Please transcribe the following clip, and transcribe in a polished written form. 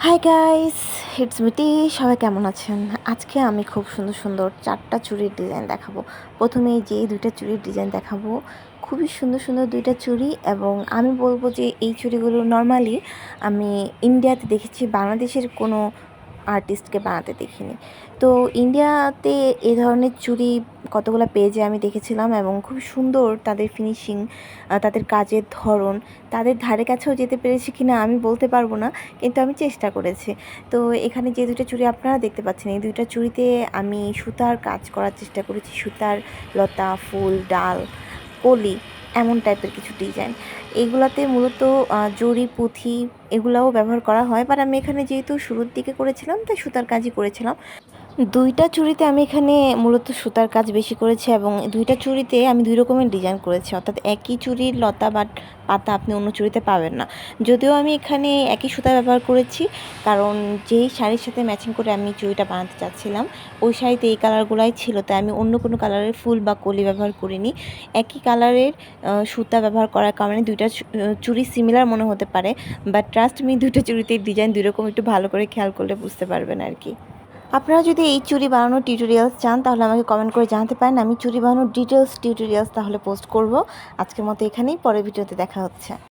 Hi guys, it's মিটি। সবাই কেমন আছেন? আজকে আমি খুব সুন্দর সুন্দর 4টা চুড়ির ডিজাইন দেখাবো। প্রথমে যে 2টা চুড়ির ডিজাইন দেখাবো, খুবই সুন্দর সুন্দর 2টা চুড়ি। এবং আমি বলবো যে এই চুড়িগুলো নর্মালি আমি ইন্ডিয়াতে দেখেছি, বাংলাদেশের কোনো আর্টিস্টকে বানাতে দেখিনি। তো ইন্ডিয়াতে এ ধরনের চুড়ি কতগুলো পেজে আমি দেখেছিলাম এবং খুব সুন্দর তাদের ফিনিশিং, তাদের কাজের ধরন। তাদের ধারে কাছেও যেতে পেরেছি কিনা আমি বলতে পারবো না, কিন্তু আমি চেষ্টা করেছি। তো এখানে যে 2টা চুড়ি আপনারা দেখতে পাচ্ছেন, এই 2টা চুড়িতে আমি সুতার কাজ করার চেষ্টা করেছি। সুতার লতা, ফুল, ডাল, কলি, এমন টাইপের কিছু ডিজাইন। এগুলাতে মূলত জরি, পুঁথি এগুলাও ব্যবহার করা হয়, বাট আমি এখানে যেহেতু শুরুর দিকে করেছিলাম তাই সুতার কাজই করেছিলাম। 2টা চুড়িতে আমি এখানে মূলত সুতার কাজ বেশি করেছি এবং 2টা চুড়িতে আমি 2 রকমের ডিজাইন করেছি, অর্থাৎ একই চুড়ির লতা বা পাতা আপনি অন্য চুড়িতে পাবেন না। যদিও আমি এখানে একই সুতা ব্যবহার করেছি, কারণ যেই শাড়ির সাথে ম্যাচিং করে আমি চুড়িটা বানাতে চাচ্ছিলাম ওই শাড়িতে এই কালারগুলাই ছিল, তাই আমি অন্য কোনো কালারের ফুল বা কলি ব্যবহার করিনি। একই কালারের সুতা ব্যবহার করার কারণে 2টা চুড়ি সিমিলার মনে হতে পারে, বাট ট্রাস্ট মি 2টা চুড়িতেই ডিজাইন 2 রকম। একটু ভালো করে খেয়াল করলে বুঝতে পারবেন আর কি। আপনারা যদি এই চুড়ি বানানোর টিউটোরিয়ালস চান তাহলে আমাকে কমেন্ট করে জানাতে পারেন, আমি চুড়ি বানানোর ডিটেলস টিউটোরিয়ালস তাহলে পোস্ট করব। আজকের মতো এখানেই, পরের ভিডিওতে দেখা হচ্ছে।